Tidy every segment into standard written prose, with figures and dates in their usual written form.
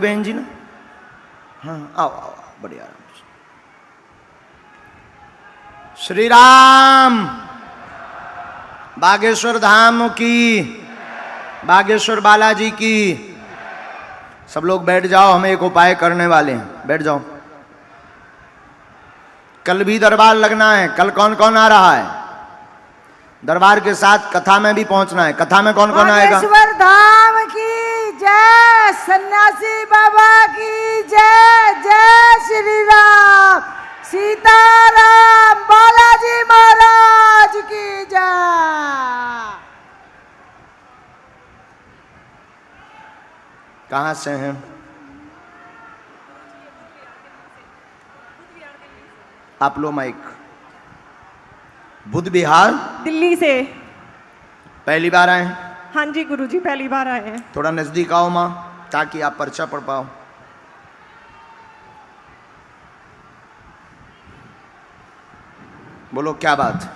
बहन जी ना, हाँ आओ आओ बढ़िया। श्री राम बागेश्वर धाम की, बागेश्वर बालाजी की। सब लोग बैठ जाओ, हम एक उपाय करने वाले हैं, बैठ जाओ। कल भी दरबार लगना है। कल कौन कौन आ रहा है? दरबार के साथ कथा में भी पहुंचना है। कथा में कौन कौन आएगा? बागेश्वर धाम की जय, सन्यासी बाबा की जय, जय श्री राम, सीताराम, बालाजी महाराज की जय। कहां से हैं? आप लो माइक। बुध बिहार दिल्ली से। पहली बार आए हैं? हाँ जी गुरुजी, पहली बार आए हैं। थोड़ा नजदीक आओ माँ, ताकि आप पर्चा पढ़ पाओ। बोलो क्या बात?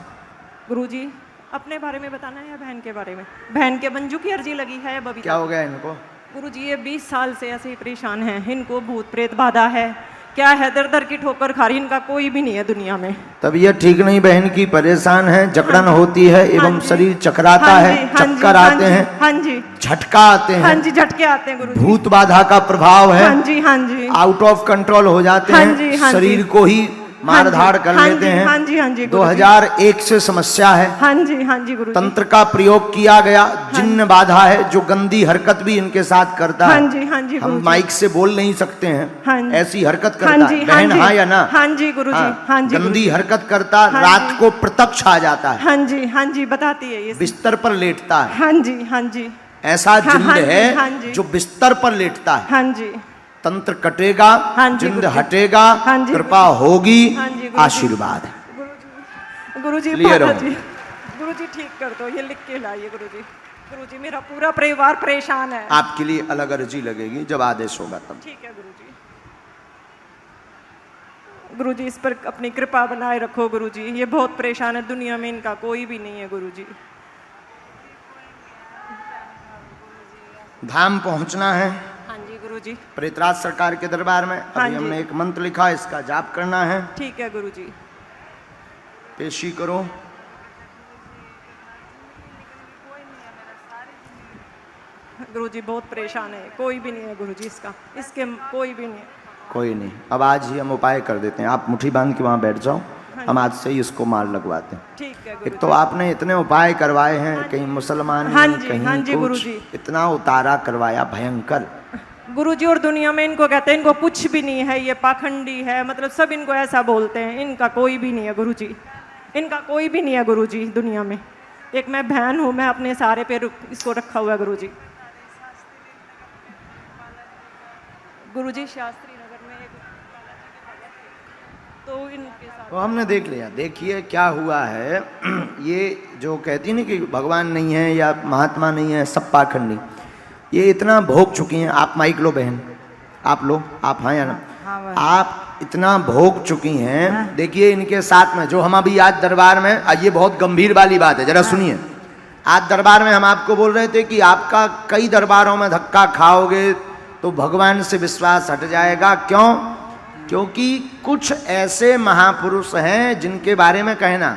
गुरुजी अपने बारे में बताना है या बहन के बारे में? बहन के मंजू की अर्जी लगी है बबीता। क्या हो गया इनको? गुरुजी ये 20 साल से ऐसे ही परेशान हैं। इनको भूत प्रेत बाधा है, क्या है, दर दर की ठोकर खा रही। इनका कोई भी नहीं है दुनिया में। तबीयत ठीक नहीं बहन की, परेशान है, जकड़न होती है एवं शरीर चकराता हाँ है, जी, हाँ जी, चक्कर हाँ आते जी, हैं, हाँ जी, झटका आते हाँ हैं, जी, झटके आते हैं गुरुजी। भूत बाधा का प्रभाव है, हाँ जी, हाँ जी, आउट ऑफ कंट्रोल हो जाते हाँ हैं, जी, हाँ जी, शरीर को ही मार धाड़ कर हाँ लेते जी, हैं। हाँ जी, हाँ जी, 2001 से समस्या है। हाँ जी, हाँ जी गुरुजी। तंत्र का प्रयोग किया गया, जिन्न बाधा है, जो गंदी हरकत भी इनके साथ करता है। हाँ जी, हाँ जी हम गुरुजी। माइक से बोल नहीं सकते हैं, हाँ जी, ऐसी हरकत हाँ करता जी, है बहन, हाँ या ना? हाँ जी गुरुजी, हाँ जी, गंदी हरकत करता, हाँ रात जी, को प्रत्यक्ष आ जाता है, हाँ जी, हाँ जी, बताती है ये। बिस्तर पर लेटता है। हाँ जी, हाँ जी, ऐसा जिन्न हाँ जी, है हाँ जी, जो बिस्तर पर लेटता है। हाँ जी, तंत्र कटेगा, हाँ जी, जिंद गुरुजी। हटेगा, हाँ जी, कृपा होगी, हाँ जी, गुरुजी। आशीर्वाद। गुरुजी लिए रहो। जी, गुरुजी ठीक कर दो, ये लिख के लाइए गुरुजी। गुरुजी मेरा पूरा परिवार परेशान है। आपके लिए अलग अर्जी लगेगी जब आदेश होगा तब। ठीक है गुरुजी। गुरुजी इस पर अपनी कृपा बनाए रखो गुरुजी। ये बहुत परेशान है, दुनिया में इनका कोई भी नहीं है गुरुजी। धाम पहुंचना है। हाँ जी गुरुजी। प्रेतराज सरकार के दरबार में हाँ अभी जी। हमने एक मंत्र लिखा, इसका जाप करना है। ठीक है गुरुजी। पेशी करो। गुरुजी बहुत परेशान है, कोई भी नहीं है गुरुजी इसका, इसके कोई भी नहीं है। कोई नहीं, अब आज ही हम उपाय कर देते हैं। आप मुट्ठी बांध के वहां बैठ जाओ, हम आज से ही इसको मार लगवाते हैं। ठीक है एक गुरुजी। तो आपने इतने उपाय करवाए हैं, कहीं मुसलमान, हाँ जी, कहीं हाँ जी, कुछ, गुरुजी। इतना उतारा करवाया भयंकर। गुरुजी और दुनिया में इनको कहते हैं इनको कुछ भी नहीं है, ये पाखंडी है, मतलब सब इनको ऐसा बोलते हैं। इनका कोई भी नहीं है गुरुजी, इनका कोई भी नहीं है गुरुजी दुनिया में। एक मैं बहन हूँ, मैं अपने सारे पे इसको रखा हुआ है गुरुजी। गुरुजी शास्त्री नगर में तो इनके साथ तो हमने देख लिया। देखिए क्या हुआ है, ये जो कहती है ना कि भगवान नहीं है या महात्मा नहीं है, सब पाखंडी, ये इतना भोग चुकी हैं। आप माइक लो बहन, आप लो, आप हाँ या ना? आप इतना भोग चुकी हैं। देखिए इनके साथ में जो हम अभी आज दरबार में, ये बहुत गंभीर वाली बात है, जरा सुनिए। आज दरबार में हम आपको बोल रहे थे कि आपका कई दरबारों में धक्का खाओगे तो भगवान से विश्वास हट जाएगा। क्यों? क्योंकि कुछ ऐसे महापुरुष हैं जिनके बारे में कहना,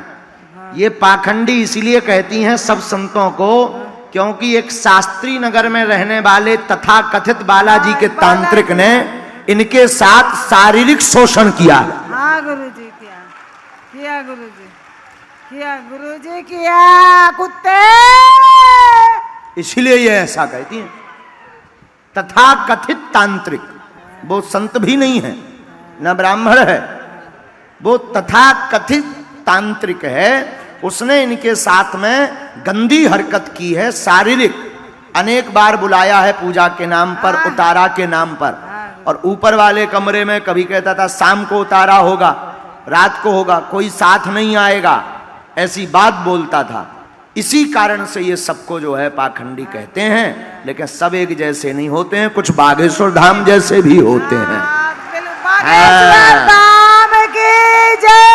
ये पाखंडी इसीलिए कहती हैं सब संतों को, क्योंकि एक शास्त्री नगर में रहने वाले तथा कथित बालाजी के तांत्रिक ने इनके साथ शारीरिक शोषण किया। हाँ गुरुजी किया गुरुजी, किया गुरुजी, किया कुत्ते। इसीलिए ये ऐसा कहती हैं। तथा कथित तांत्रिक, वो संत भी नहीं है, न ब्राह्मण है, वो तथा कथित तांत्रिक है। उसने इनके साथ में गंदी हरकत की है, शारीरिक। अनेक बार बुलाया है पूजा के नाम पर, उतारा के नाम पर, और ऊपर वाले कमरे में कभी कहता था शाम को उतारा होगा, रात को होगा, कोई साथ नहीं आएगा, ऐसी बात बोलता था। इसी कारण से ये सबको जो है पाखंडी कहते हैं। लेकिन सब एक जैसे नहीं होते हैं, कुछ बागेश्वर धाम जैसे भी होते हैं। बागेश्वर धाम की जय।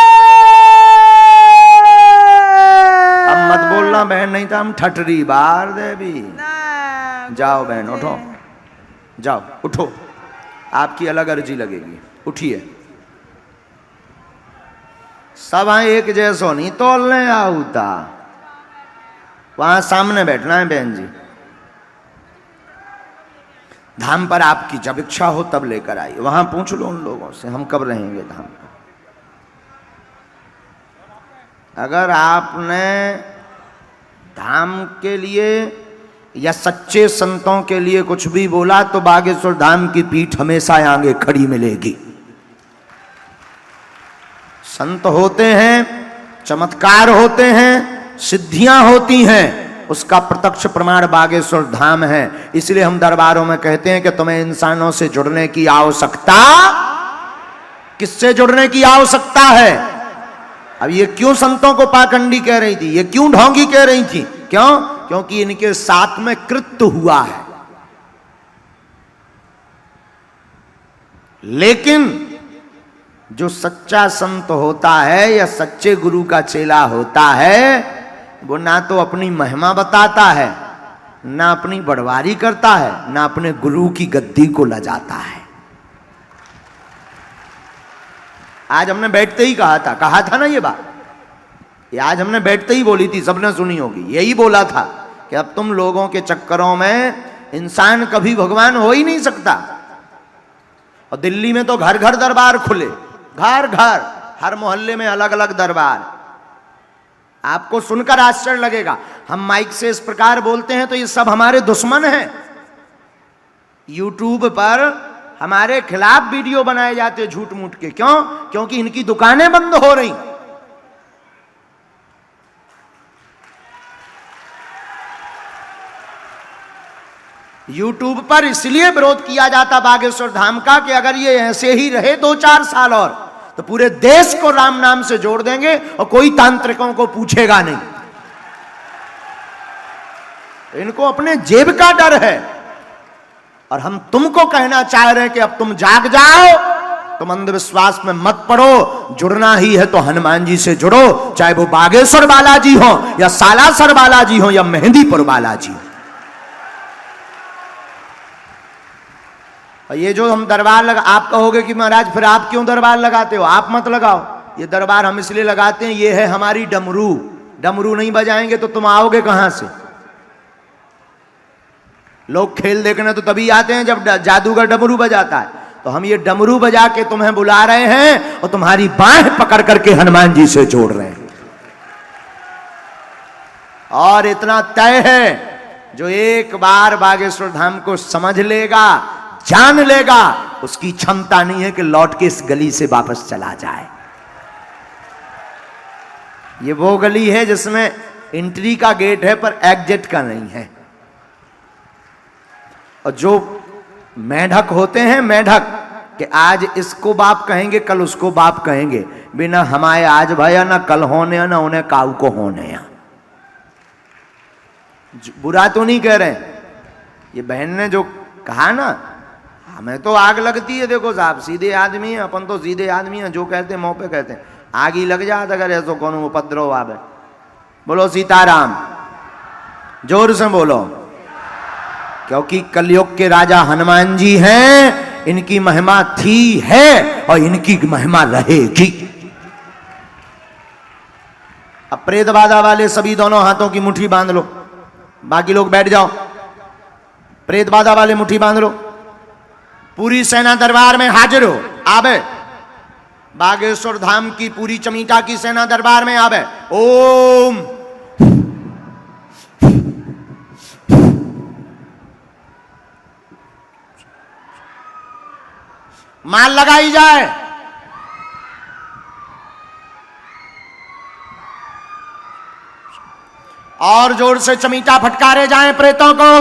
अब मत बोलना बहन, नहीं तो हम ठठरी बार देवी। जाओ बहन, उठो, जाओ उठो। आपकी अलग अर्जी लगेगी। उठिए, सब एक जैसो नहीं तोलने आऊता, वहां सामने बैठना है बहन जी। धाम पर आपकी जब इच्छा हो तब लेकर आइए, वहां पूछ लो उन लोगों से हम कब रहेंगे धाम पर। अगर आपने धाम के लिए या सच्चे संतों के लिए कुछ भी बोला तो बागेश्वर धाम की पीठ हमेशा आगे खड़ी मिलेगी। संत होते हैं, चमत्कार होते हैं, सिद्धियां होती हैं, उसका प्रत्यक्ष प्रमाण बागेश्वर धाम है। इसलिए हम दरबारों में कहते हैं कि तुम्हें इंसानों से जुड़ने की आवश्यकता, किससे जुड़ने की आवश्यकता है? अब ये क्यों संतों को पाखंडी कह रही थी, ये क्यों ढोंगी कह रही थी? क्यों? क्योंकि इनके साथ में कृत्य हुआ है। लेकिन जो सच्चा संत होता है या सच्चे गुरु का चेला होता है, वो ना तो अपनी महिमा बताता है, ना अपनी बड़वारी करता है, ना अपने गुरु की गद्दी को लजाता है। आज हमने बैठते ही कहा था ना ये बात, ये आज हमने बैठते ही बोली थी, सबने सुनी होगी। यही बोला था कि अब तुम लोगों के चक्करों में इंसान कभी भगवान हो ही नहीं सकता। और दिल्ली में तो घर घर दरबार खुले, घर घर, हर मोहल्ले में अलग अलग दरबार। आपको सुनकर आश्चर्य लगेगा, हम माइक से इस प्रकार बोलते हैं तो ये सब हमारे दुश्मन हैं। यूट्यूब पर हमारे खिलाफ वीडियो बनाए जाते झूठ मूठ के। क्यों? क्योंकि इनकी दुकानें बंद हो रही। यूट्यूब पर इसलिए विरोध किया जाता बागेश्वर धाम का कि अगर ये ऐसे ही रहे 2-4 साल और, तो पूरे देश को राम नाम से जोड़ देंगे और कोई तांत्रिकों को पूछेगा नहीं। इनको अपने जेब का डर है। और हम तुमको कहना चाह रहे हैं कि अब तुम जाग जाओ, तुम अंधविश्वास में मत पड़ो। जुड़ना ही है तो हनुमान जी से जुड़ो, चाहे वो बागेश्वर बालाजी हो या सालासर बालाजी हो या मेहंदीपुर बालाजी हो। और ये जो हम दरबार लगा, आप कहोगे कि महाराज फिर आप क्यों दरबार लगाते हो? आप मत लगाओ। ये दरबार हम इसलिए लगाते हैं, ये है हमारी डमरू। डमरू नहीं बजाएंगे तो तुम आओगे कहां से? लोग खेल देखने तो तभी आते हैं जब जादूगर डमरू बजाता है। तो हम ये डमरू बजा के तुम्हें बुला रहे हैं और तुम्हारी बाहें पकड़ करके हनुमान जी से जोड़ रहे हैं। और इतना तय है, जो एक बार बागेश्वर धाम को समझ लेगा, जान लेगा, उसकी क्षमता नहीं है कि लौट के इस गली से वापस चला जाए। ये वो गली है जिसमें एंट्री का गेट है पर एग्जिट का नहीं है। और जो मेढक होते हैं, मेढक कि आज इसको बाप कहेंगे कल उसको बाप कहेंगे, बिना हमारे आज भया ना कल होने ना उन्हें काऊ को होने। बुरा तो नहीं कह रहे, ये बहन ने जो कहा ना, हमें तो आग लगती है। देखो साहब, सीधे आदमी है अपन, तो सीधे आदमी है, जो कहते हैं मुंह पे कहते हैं। आग ही लग जाता अगर ऐसा कौन उपद्रव आवे। बोलो सीताराम, जोर से बोलो। क्योंकि कलयुग के राजा हनुमान जी हैं, इनकी महिमा थी, है और इनकी महिमा रहेगी। अब प्रेत बाधा वाले सभी दोनों हाथों की मुट्ठी बांध लो, बाकी लोग बैठ जाओ। प्रेत बाधा वाले मुट्ठी बांध लो। पूरी सेना दरबार में हाजिर हो, आवे। बागेश्वर धाम की पूरी चमीटा की सेना दरबार में आवे। ओम माल लगाई जाए। और जोर से चमीटा फटकारे जाएं प्रेतों को।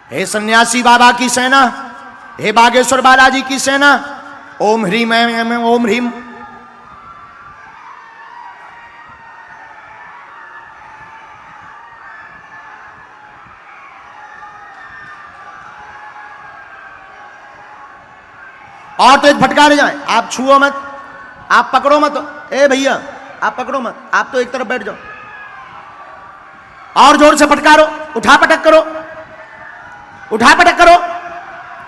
हे सन्यासी बाबा की सेना, हे बागेश्वर बालाजी की सेना, ओम ह्रीम ओम ह्रीम। और तेज फटकारे जाएं। आप छुओ मत, आप पकड़ो मत। ए भैया आप पकड़ो मत, आप तो एक तरफ बैठ जाओ। और जोर से फटकारो, उठा पटक करो, उठा पटक करो।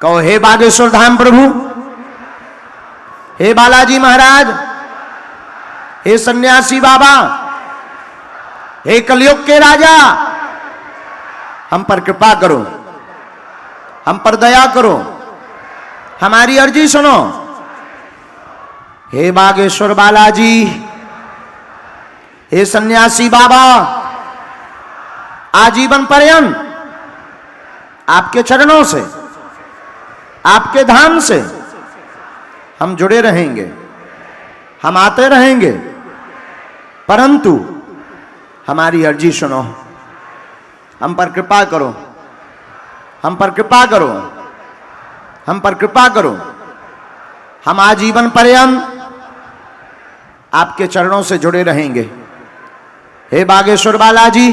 कहो हे बागेश्वर धाम प्रभु, हे बालाजी महाराज, हे सन्यासी बाबा, हे कलयुग के राजा, हम पर कृपा करो, हम पर दया करो, हमारी अर्जी सुनो। हे बागेश्वर बालाजी, हे सन्यासी बाबा, आजीवन पर्यंत आपके चरणों से, आपके धाम से हम जुड़े रहेंगे, हम आते रहेंगे, परंतु हमारी अर्जी सुनो, हम पर कृपा करो, हम पर कृपा करो, हम पर कृपा करो। हम आजीवन पर्यंत आपके चरणों से जुड़े रहेंगे। हे बागेश्वर बालाजी,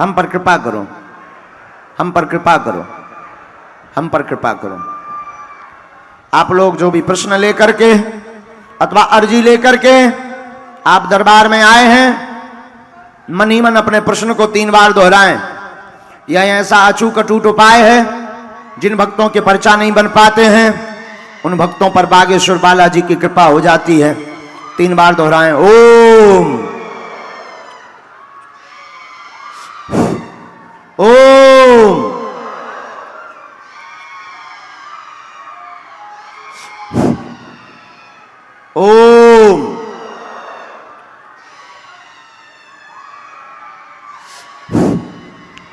हम पर कृपा करो, हम पर कृपा करो, हम पर कृपा करो। आप लोग जो भी प्रश्न लेकर के अथवा अर्जी लेकर के आप दरबार में आए हैं, मन ही मन अपने प्रश्न को 3 बार दोहराएं। यह ऐसा अचूक अटूट उपाय है, जिन भक्तों के पर्चा नहीं बन पाते हैं उन भक्तों पर बागेश्वर बालाजी की कृपा हो जाती है। 3 बार दोहराएं। ओम ओम ओम।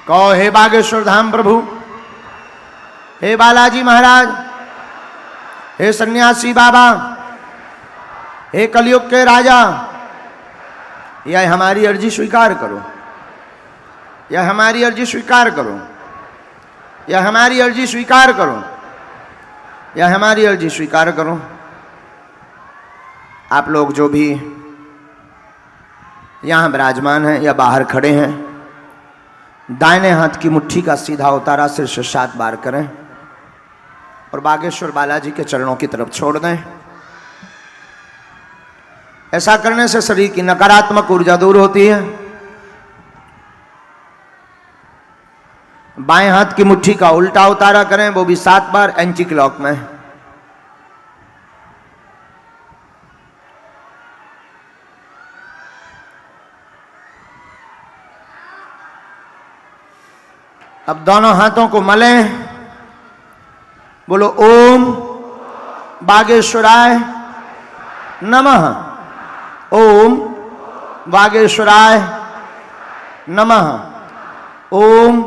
कहो हे बागेश्वर धाम प्रभु, हे बालाजी महाराज, हे सन्यासी बाबा, हे कलयुग के राजा, यह हमारी अर्जी स्वीकार करो, यह हमारी अर्जी स्वीकार करो, यह हमारी अर्जी स्वीकार करो, यह हमारी अर्जी स्वीकार करो। आप लोग जो भी यहां विराजमान हैं या बाहर खड़े हैं, दाहिने हाथ की मुट्ठी का सीधा उतारा सिर से 7 बार करें और बागेश्वर बालाजी के चरणों की तरफ छोड़ दें। ऐसा करने से शरीर की नकारात्मक ऊर्जा दूर होती है। बाएं हाथ की मुट्ठी का उल्टा उतारा करें, वो भी 7 बार एंटी क्लॉक में। अब दोनों हाथों को मलें, बोलो ओम बागेश्वराय नमः, ओम बागेश्वराय नमः, ओम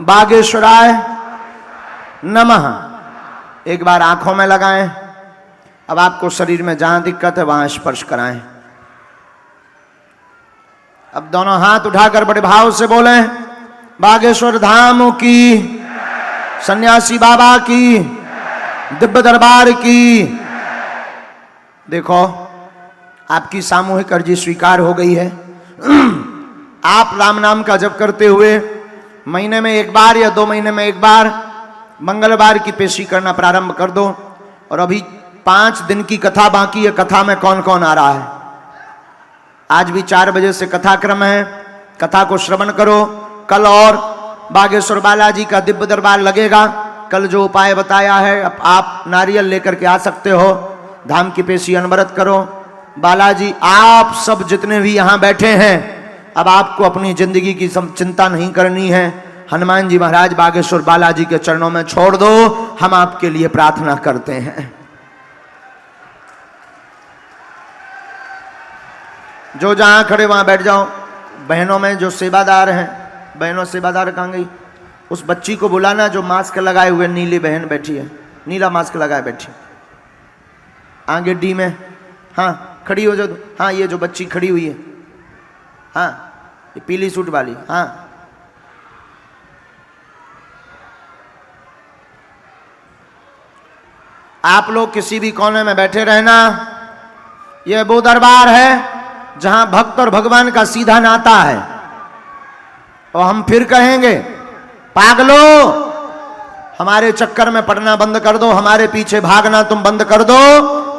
बागेश्वराय नमः। एक बार आंखों में लगाएं। अब आपको शरीर में जहां दिक्कत है वहां स्पर्श कराएं। अब दोनों हाथ उठाकर बड़े भाव से बोलें, बागेश्वर धाम की, सन्यासी बाबा की, दिव्य दरबार की। देखो आपकी सामूहिक अर्जी स्वीकार हो गई है। आप राम नाम का जप करते हुए महीने में 1 बार या 2 महीने में 1 बार मंगलवार की पेशी करना प्रारंभ कर दो। और अभी 5 दिन की कथा बाकी है। कथा में कौन कौन आ रहा है? आज भी 4 बजे से कथाक्रम है, कथा को श्रवण करो। कल और बागेश्वर बालाजी का दिव्य दरबार लगेगा। कल जो उपाय बताया है, अब आप नारियल लेकर के आ सकते हो। धाम की पेशी अनवरत करो। बालाजी, आप सब जितने भी यहाँ बैठे हैं, अब आपको अपनी जिंदगी की चिंता नहीं करनी है। हनुमान जी महाराज बागेश्वर बालाजी के चरणों में छोड़ दो। हम आपके लिए प्रार्थना करते हैं। जो जहां खड़े वहां बैठ जाओ। बहनों में जो सेवादार हैं, बहनों सेवादार कहाँ गई? उस बच्ची को बुलाना जो मास्क लगाए हुए नीली बहन बैठी है, नीला मास्क लगाए बैठी आगे डी में। हाँ खड़ी हो जाओ। हाँ ये जो बच्ची खड़ी हुई है, हाँ ये पीली सूट वाली, हाँ आप लोग किसी भी कोने में बैठे रहना। यह वो दरबार है जहां भक्त और भगवान का सीधा नाता है। और हम फिर कहेंगे, पागलो हमारे चक्कर में पड़ना बंद कर दो, हमारे पीछे भागना तुम बंद कर दो।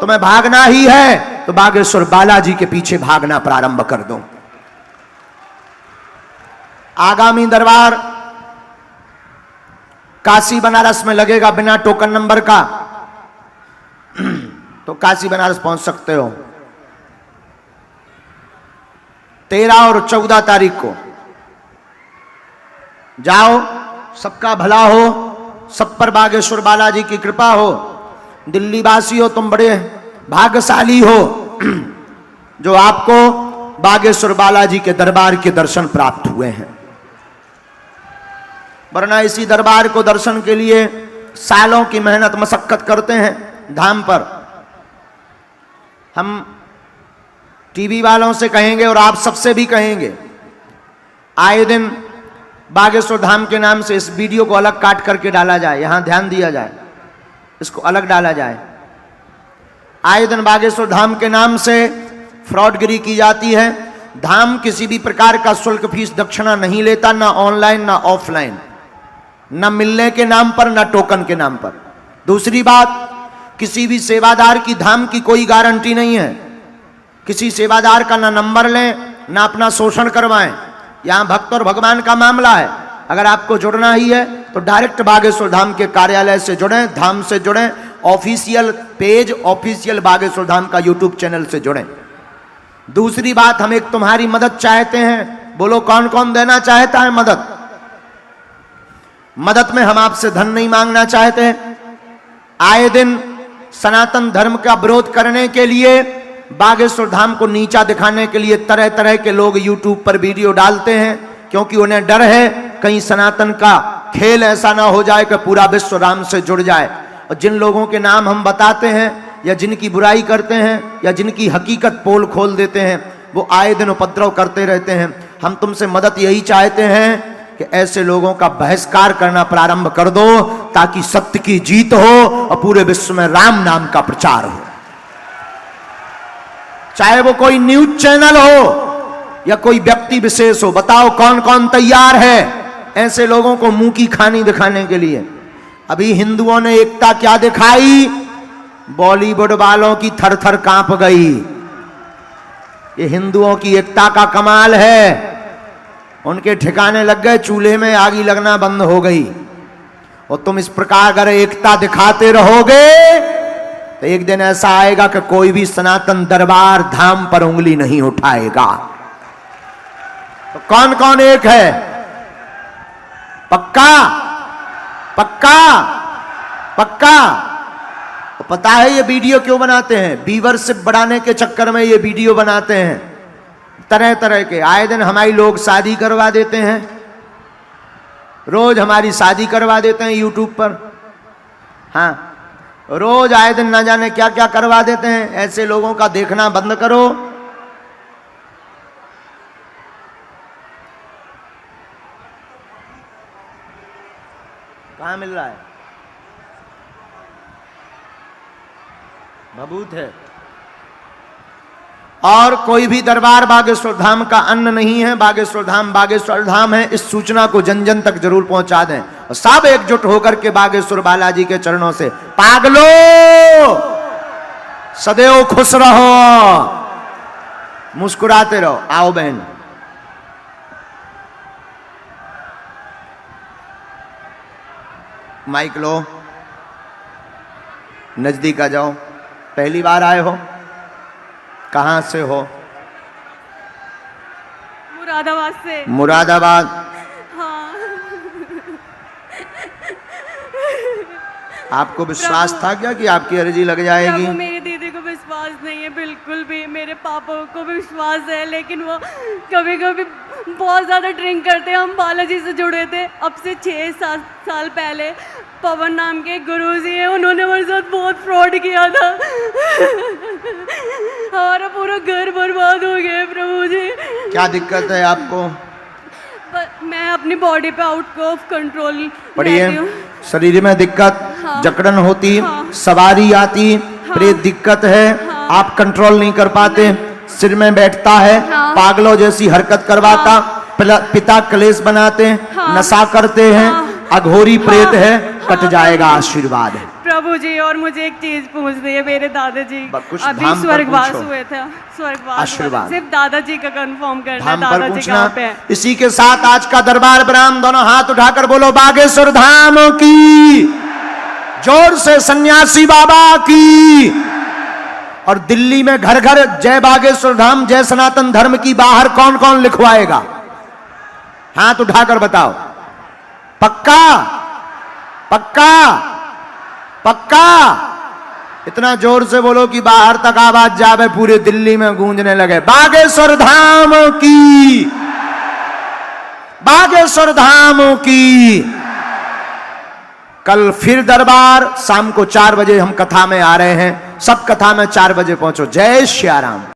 तुम्हें भागना ही है तो बागेश्वर बालाजी के पीछे भागना प्रारंभ कर दो। आगामी दरबार काशी बनारस में लगेगा बिना टोकन नंबर का, तो काशी बनारस पहुंच सकते हो। 13 और 14 तारीख को जाओ, सबका भला हो, सब पर बागेश्वर बालाजी की कृपा हो। दिल्ली वासी हो तुम बड़े भाग्यशाली हो जो आपको बागेश्वर बालाजी के दरबार के दर्शन प्राप्त हुए हैं, वरना इसी दरबार को दर्शन के लिए सालों की मेहनत मशक्कत करते हैं धाम पर। हम टीवी वालों से कहेंगे और आप सबसे भी कहेंगे, आए दिन बागेश्वर धाम के नाम से इस वीडियो को अलग काट करके डाला जाए, यहां ध्यान दिया जाए, इसको अलग डाला जाए। आए दिन बागेश्वर धाम के नाम से फ्रॉडगिरी की जाती है। धाम किसी भी प्रकार का शुल्क फीस दक्षिणा नहीं लेता, ना ऑनलाइन ना ऑफलाइन, ना मिलने के नाम पर ना टोकन के नाम पर। दूसरी बात, किसी भी सेवादार की धाम की कोई गारंटी नहीं है। किसी सेवादार का ना नंबर लें ना अपना शोषण करवाएं। यहां भक्त और भगवान का मामला है। अगर आपको जुड़ना ही है तो डायरेक्ट बागेश्वर धाम के कार्यालय से जुड़ें, धाम से जुड़ें, official page, official Bageshwar Dham का यूट्यूब चैनल से जुड़ें। दूसरी बात, हम एक तुम्हारी मदद चाहते हैं। बोलो कौन कौन देना चाहता है मदद? मदद में हम आपसे धन नहीं मांगना चाहते। आए दिन सनातन धर्म का विरोध करने के लिए, बागेश्वर धाम को नीचा दिखाने के लिए तरह तरह के लोग यूट्यूब पर वीडियो डालते हैं, क्योंकि उन्हें डर है कहीं सनातन का खेल ऐसा ना हो जाए कि पूरा विश्व राम से जुड़ जाए। और जिन लोगों के नाम हम बताते हैं या जिनकी बुराई करते हैं या जिनकी हकीकत पोल खोल देते हैं, वो आए दिन उपद्रव करते रहते हैं। हम तुमसे मदद यही चाहते हैं कि ऐसे लोगों का बहिष्कार करना प्रारंभ कर दो, ताकि सत्य की जीत हो और पूरे विश्व में राम नाम का प्रचार हो। चाहे वो कोई न्यूज चैनल हो या कोई व्यक्ति विशेष हो। बताओ कौन कौन तैयार है ऐसे लोगों को मुंह की खानी दिखाने के लिए? अभी हिंदुओं ने एकता क्या दिखाई, बॉलीवुड वालों की थर थर कांप गई। ये हिंदुओं की एकता का कमाल है। उनके ठिकाने लग गए, चूल्हे में आगी लगना बंद हो गई। और तुम इस प्रकार अगर एकता दिखाते रहोगे तो एक दिन ऐसा आएगा कि कोई भी सनातन दरबार धाम पर उंगली नहीं उठाएगा। तो कौन कौन एक है? पक्का पक्का पक्का? तो पता है ये वीडियो क्यों बनाते हैं? व्यूअरशिप बढ़ाने के चक्कर में ये वीडियो बनाते हैं तरह तरह के। आए दिन हमारी लोग शादी करवा देते हैं, रोज हमारी शादी करवा देते हैं यूट्यूब पर। हाँ, रोज आए दिन ना जाने क्या क्या करवा देते हैं। ऐसे लोगों का देखना बंद करो। कहां मिल रहा है? भभूत है। और कोई भी दरबार बागेश्वर धाम का अन्न नहीं है। बागेश्वर धाम है। इस सूचना को जन जन तक जरूर पहुंचा दें और सब एकजुट होकर के बागेश्वर बालाजी के चरणों से, पागलो सदैव खुश रहो, मुस्कुराते रहो। आओ बहन, माइक लो, नजदीक आ जाओ। पहली बार आए हो? कहां से हो? मुरादाबाद से। मुरादाबाद? हाँ। आपको विश्वास था क्या कि आपकी अर्जी लग जाएगी? प्रभु, मेरी दीदी को विश्वास नहीं है बिल्कुल भी। मेरे पापा को भी विश्वास है, लेकिन वो कभी कभी बहुत ज़्यादा ड्रिंक करते हैं। हम बालाजी से जुड़े थे अब से 6-7 साल पहले। पवन नाम के गुरुजी हैं, उन्होंने हमारे साथ बहुत फ्रॉड किया था। हमारा पूरा घर बर्बाद हो गया है प्रभु जी। क्या दिक्कत है आपको? मैं अपनी बॉडी पे आउट ऑफ कंट्रोल पढ़िए। शरीर में दिक्कत, हाँ, जकड़न होती, हाँ, सवारी आती, हाँ, प्रेत दिक्कत है, हाँ, आप कंट्रोल नहीं कर पाते, सिर में बैठता है, हाँ, पागलों जैसी हरकत करवाता, हाँ, पिता क्लेश बनाते हैं, हाँ, नशा करते हैं, हाँ, अघोरी प्रेत हाँ, है, हाँ, कट जाएगा आशीर्वाद है। प्रभु जी, और मुझे एक चीज पूछनी है। मेरे दादाजी कुछ अभी धाम पर स्वर्गवास पूछो। हुए थे, स्वर्गवास आशीर्वाद। हुआ था। सिर्फ दादाजी का कंफर्म करना है, धाम पर दादाजी पूछना। कहाँ पे है? इसी के साथ आज का दरबार ब्राह्मण दोनों हाथ उठाकर बोलो बागेश्वर धाम की, जोर से सन्यासी बाबा की। और दिल्ली में घर घर जय बागेश्वर धाम, जय सनातन धर्म की बाहर कौन कौन लिखवाएगा? हाथ उठाकर बताओ। पक्का पक्का पक्का? इतना जोर से बोलो कि बाहर तक आवाज जावे, पूरे दिल्ली में गूंजने लगे बागेश्वर धाम की, बागेश्वर धाम की। कल फिर दरबार, शाम को 4 बजे हम कथा में आ रहे हैं। सब कथा में 4 बजे पहुंचो। जय श्री राम।